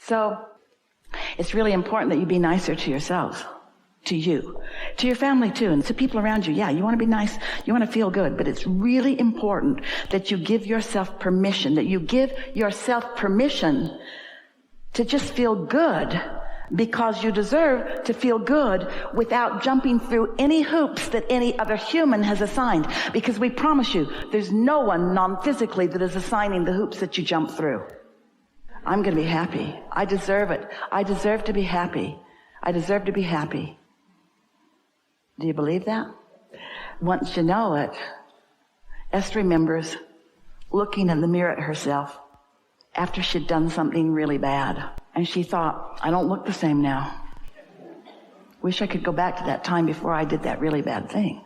So it's really important that you be nicer to yourselves, to you, to your family too, and to people around you. Yeah, you want to be nice, you want to feel good, but it's really important that you give yourself permission, to just feel good, because you deserve to feel good without jumping through any hoops that any other human has assigned. Because we promise you, there's no one non-physically that is assigning the hoops that you jump through. I'm going to be happy. I deserve it. I deserve to be happy. I deserve to be happy. Do you believe that? Once you know it, Esther remembers looking in the mirror at herself after she'd done something really bad. And she thought, I don't look the same now. Wish I could go back to that time before I did that really bad thing.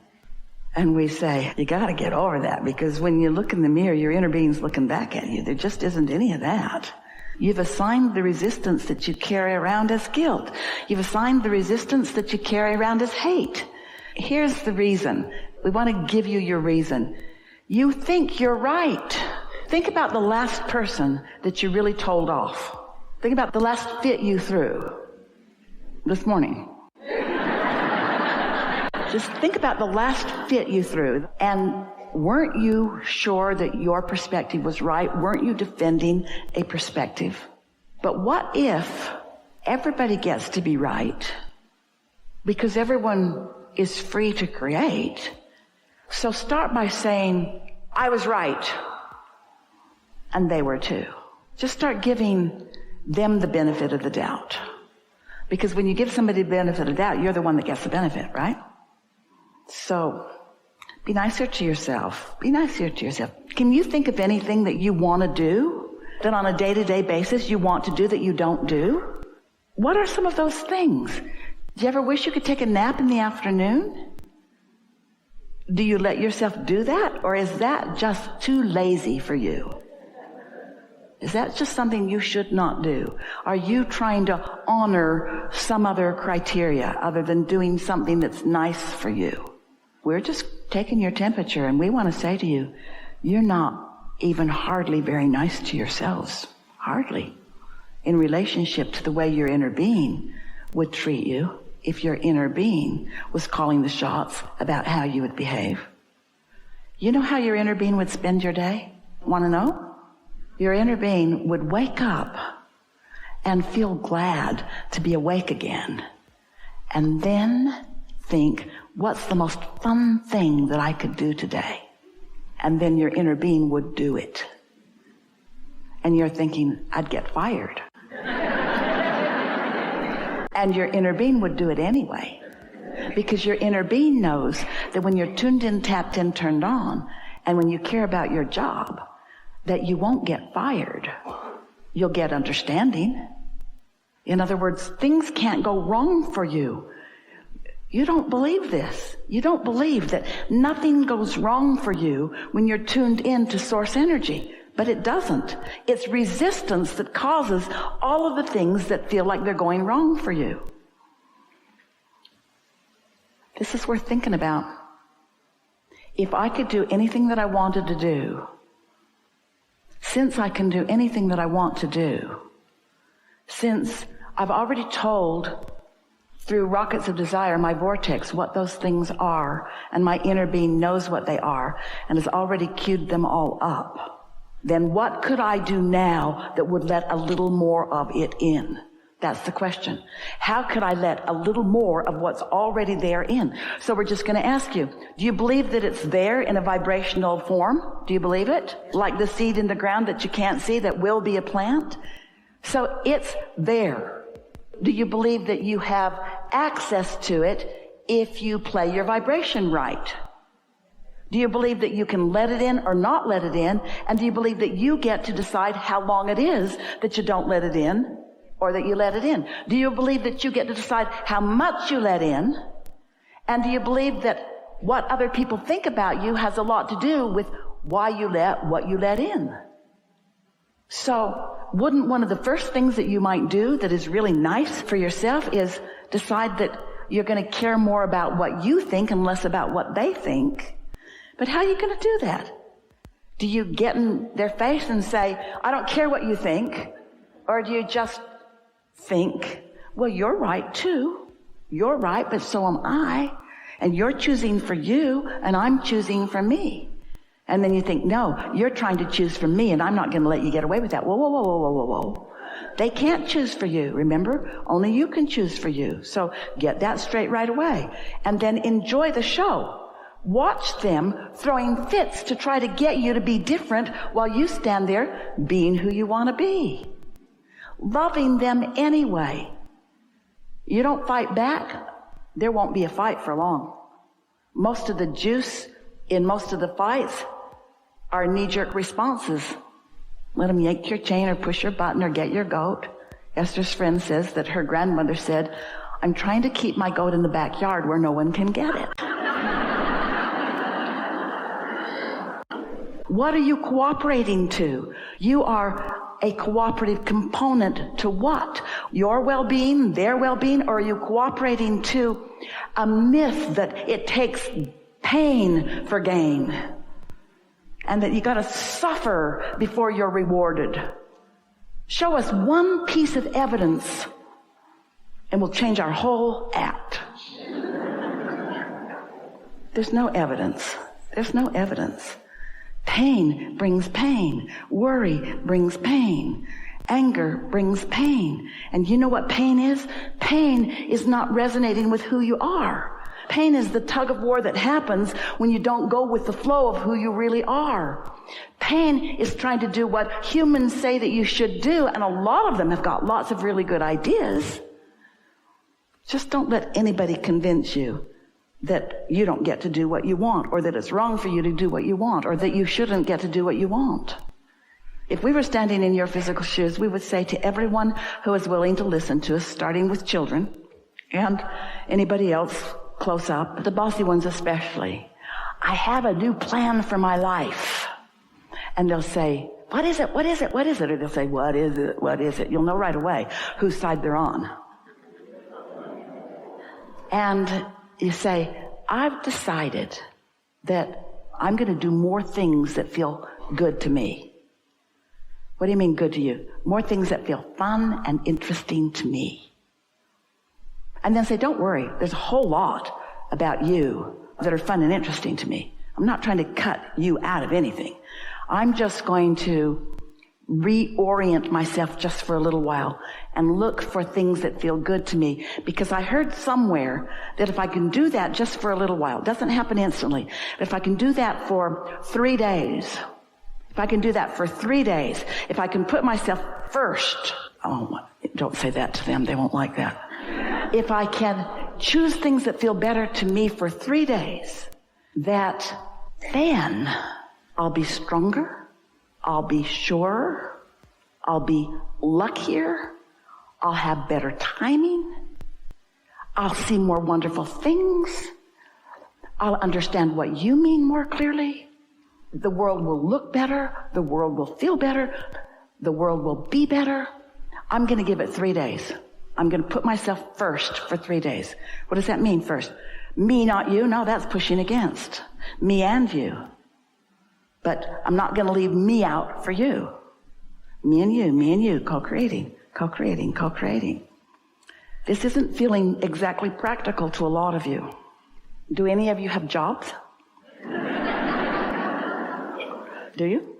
And we say, you got to get over that, because when you look in the mirror, your inner being's looking back at you. There just isn't any of that. You've assigned the resistance that you carry around as guilt. You've assigned the resistance that you carry around as hate. Here's the reason. We want to give you your reason. You think you're right. Think about the last person that you really told off. Think about the last fit you threw this morning. Just think about the last fit you threw. And weren't you sure that your perspective was right? Weren't you defending a perspective? But what if everybody gets to be right? Because everyone is free to create. So start by saying, I was right. And they were too. Just start giving them the benefit of the doubt. Because when you give somebody the benefit of the doubt, you're the one that gets the benefit, right? So be nicer to yourself. Be nicer to yourself. Can you think of anything that you want to do, that on a day-to-day basis you want to do that you don't do? What are some of those things? Do you ever wish you could take a nap in the afternoon? Do you let yourself do that? Or is that just too lazy for you? Is that just something you should not do? Are you trying to honor some other criteria other than doing something that's nice for you? We're just taking your temperature, and we want to say to you, you're not even hardly very nice to yourselves. Hardly. In relationship to the way your inner being would treat you if your inner being was calling the shots about how you would behave. You know how your inner being would spend your day? Want to know? Your inner being would wake up and feel glad to be awake again. And then think, what's the most fun thing that I could do today? And then your inner being would do it. And you're thinking, I'd get fired. And your inner being would do it anyway. Because your inner being knows that when you're tuned in, tapped in, turned on, and when you care about your job, that you won't get fired. You'll get understanding. In other words, things can't go wrong for you. You don't believe this. You don't believe that nothing goes wrong for you when you're tuned in to source energy. But it doesn't. It's resistance that causes all of the things that feel like they're going wrong for you. This is worth thinking about. If I could do anything that I wanted to do, since I can do anything that I want to do, since I've already told through rockets of desire, my vortex, what those things are, and my inner being knows what they are and has already queued them all up, then what could I do now that would let a little more of it in? That's the question. How could I let a little more of what's already there in? So we're just going to ask you, do you believe that it's there in a vibrational form? Do you believe it? Like the seed in the ground that you can't see that will be a plant? So it's there. Do you believe that you have access to it if you play your vibration right? Do you believe that you can let it in or not let it in? And do you believe that you get to decide how long it is that you don't let it in or that you let it in? Do you believe that you get to decide how much you let in? And do you believe that what other people think about you has a lot to do with why you let what you let in? So wouldn't one of the first things that you might do that is really nice for yourself is decide that you're going to care more about what you think and less about what they think? But how are you going to do that? Do you get in their face and say, I don't care what you think? Or do you just think, well, you're right too. You're right, but so am I. And you're choosing for you, and I'm choosing for me. And then you think, no, you're trying to choose for me, and I'm not going to let you get away with that. Whoa, whoa, whoa, whoa, whoa, whoa, whoa. They can't choose for you, remember? Only you can choose for you. So get that straight right away. And then enjoy the show. Watch them throwing fits to try to get you to be different while you stand there being who you want to be. Loving them anyway. You don't fight back, there won't be a fight for long. Most of the juice in most of the fights are knee-jerk responses. Let them yank your chain or push your button or get your goat. Esther's friend says that her grandmother said, I'm trying to keep my goat in the backyard where no one can get it. What are you cooperating to? You are a cooperative component to what? Your well-being, their well-being, or are you cooperating to a myth that it takes pain for gain and that you got to suffer before you're rewarded? Show us one piece of evidence and we'll change our whole act. There's no evidence. There's no evidence. Pain brings pain. Worry brings pain. Anger brings pain. And you know what pain is? Pain is not resonating with who you are. Pain is the tug of war that happens when you don't go with the flow of who you really are. Pain is trying to do what humans say that you should do, and a lot of them have got lots of really good ideas. Just don't let anybody convince you that you don't get to do what you want, or that it's wrong for you to do what you want, or that you shouldn't get to do what you want. If we were standing in your physical shoes, we would say to everyone who is willing to listen to us, starting with children and anybody else close up, the bossy ones especially, I have a new plan for my life. And they'll say, what is it? What is it? What is it? Or they'll say, what is it? What is it? You'll know right away whose side they're on. And you say, I've decided that I'm going to do more things that feel good to me. What do you mean good to you? More things that feel fun and interesting to me. And then say, don't worry, there's a whole lot about you that are fun and interesting to me. I'm not trying to cut you out of anything. I'm just going to reorient myself just for a little while and look for things that feel good to me, because I heard somewhere that if I can do that just for a little while, it doesn't happen instantly, but if I can do that for 3 days, if I can do that for 3 days, if I can put myself first, oh, don't say that to them, they won't like that. If I can choose things that feel better to me for 3 days, that then I'll be stronger, I'll be surer, I'll be luckier, I'll have better timing, I'll see more wonderful things, I'll understand what you mean more clearly, the world will look better, the world will feel better, the world will be better. I'm going to give it 3 days. I'm going to put myself first for 3 days. What does that mean first? Me, not you? No, that's pushing against. Me and you. But I'm not going to leave me out for you. Me and you, co-creating, co-creating, co-creating. This isn't feeling exactly practical to a lot of you. Do any of you have jobs? Do you?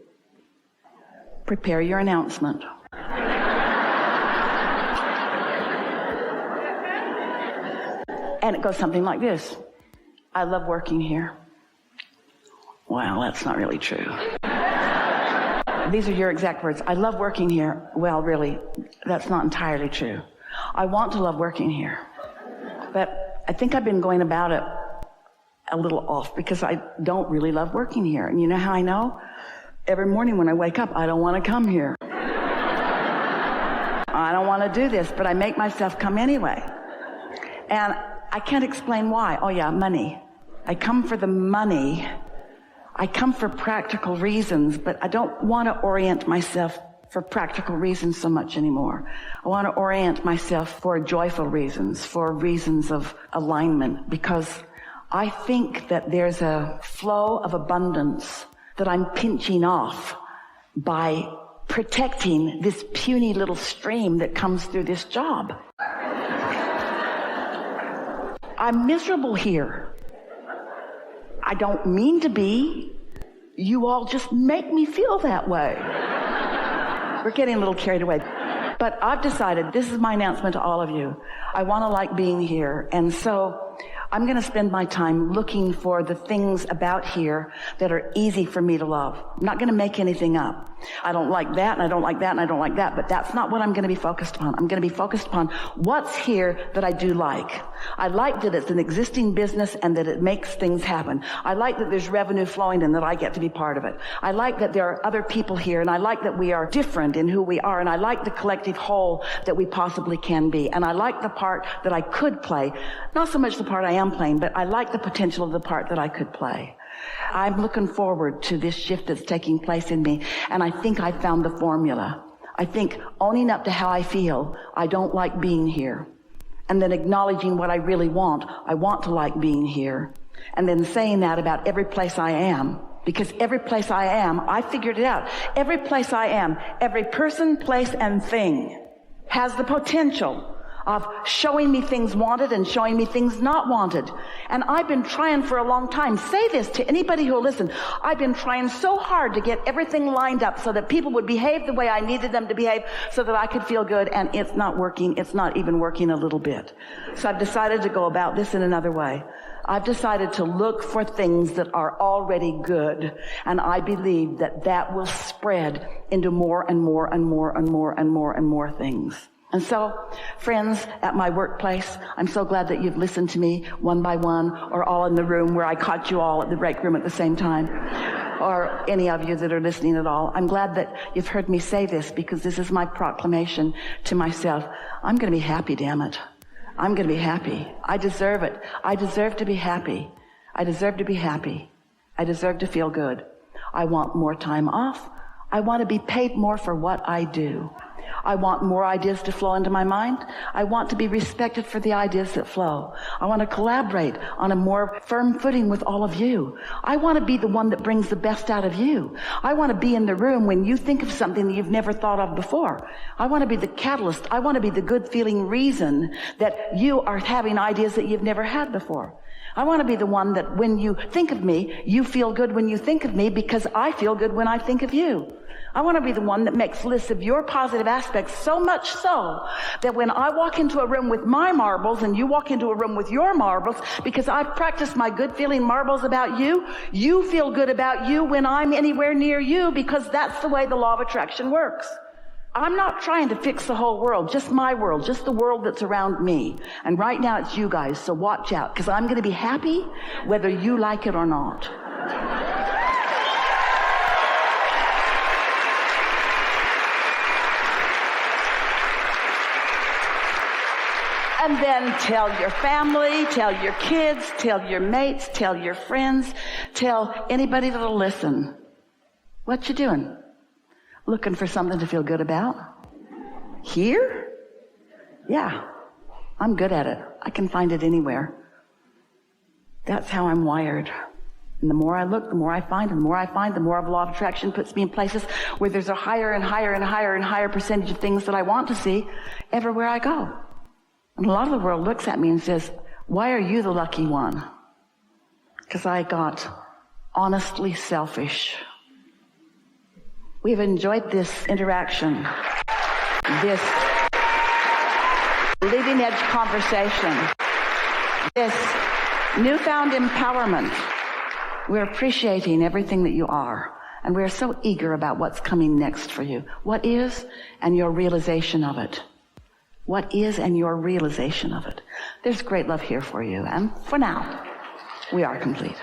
Prepare your announcement. And it goes something like this. I love working here. Well, that's not really true. These are your exact words. I love working here. Well, really, that's not entirely true. I want to love working here. But I think I've been going about it a little off because I don't really love working here. And you know how I know? Every morning when I wake up, I don't want to come here. I don't want to do this, but I make myself come anyway. And I can't explain why. Oh yeah, money. I come for the money. I come for practical reasons, but I don't want to orient myself for practical reasons so much anymore. I want to orient myself for joyful reasons, for reasons of alignment, because I think that there's a flow of abundance that I'm pinching off by protecting this puny little stream that comes through this job. I'm miserable here. I don't mean to be. You all just make me feel that way. We're getting a little carried away. But I've decided, this is my announcement to all of you. I want to like being here. And so I'm going to spend my time looking for the things about here that are easy for me to love. I'm not going to make anything up. I don't like that, and I don't like that, and I don't like that, but that's not what I'm going to be focused upon. I'm going to be focused upon what's here that I do like. I like that it's an existing business and that it makes things happen. I like that there's revenue flowing and that I get to be part of it. I like that there are other people here, and I like that we are different in who we are, and I like the collective whole that we possibly can be. And I like the part that I could play. Not so much the part I am playing, but I like the potential of the part that I could play. I'm looking forward to this shift that's taking place in me, and I think I found the formula. I think owning up to how I feel, I don't like being here, and then acknowledging what I really want, I want to like being here, and then saying that about every place I am, because every place I am, I figured it out. Every place I am, every person, place, and thing has the potential of showing me things wanted and showing me things not wanted. And I've been trying for a long time. Say this to anybody who will listen. I've been trying so hard to get everything lined up so that people would behave the way I needed them to behave so that I could feel good, and it's not working. It's not even working a little bit. So I've decided to go about this in another way. I've decided to look for things that are already good, and I believe that that will spread into more and more and more and more and more and more things. And so, friends at my workplace, I'm so glad that you've listened to me one by one, or all in the room where I caught you all at the break room at the same time, or any of you that are listening at all. I'm glad that you've heard me say this, because this is my proclamation to myself. I'm going to be happy, damn it. I'm going to be happy. I deserve it. I deserve to be happy. I deserve to be happy. I deserve to feel good. I want more time off. I want to be paid more for what I do. I want more ideas to flow into my mind. I want to be respected for the ideas that flow. I want to collaborate on a more firm footing with all of you. I want to be the one that brings the best out of you. I want to be in the room when you think of something that you've never thought of before. I want to be the catalyst. I want to be the good feeling reason that you are having ideas that you've never had before. I want to be the one that when you think of me, you feel good when you think of me, because I feel good when I think of you. I want to be the one that makes lists of your positive aspects, so much so that when I walk into a room with my marbles and you walk into a room with your marbles, because I've practiced my good feeling marbles about you, you feel good about you when I'm anywhere near you, because that's the way the law of attraction works. I'm not trying to fix the whole world, just my world, just the world that's around me. And right now it's you guys, so watch out, because I'm going to be happy whether you like it or not. And then tell your family, tell your kids, tell your mates, tell your friends, tell anybody that'll listen. What you doing? Looking for something to feel good about? Here? Yeah, I'm good at it. I can find it anywhere. That's how I'm wired. And the more I look, the more I find, and the more I find, the more of law of attraction puts me in places where there's a higher and higher and higher and higher percentage of things that I want to see everywhere I go. And a lot of the world looks at me and says, why are you the lucky one? Because I got honestly selfish. We've enjoyed this interaction, this leading edge conversation, this newfound empowerment. We're appreciating everything that you are, and we're so eager about what's coming next for you. What is, and your realization of it. What is, and your realization of it. There's great love here for you, and for now, we are complete.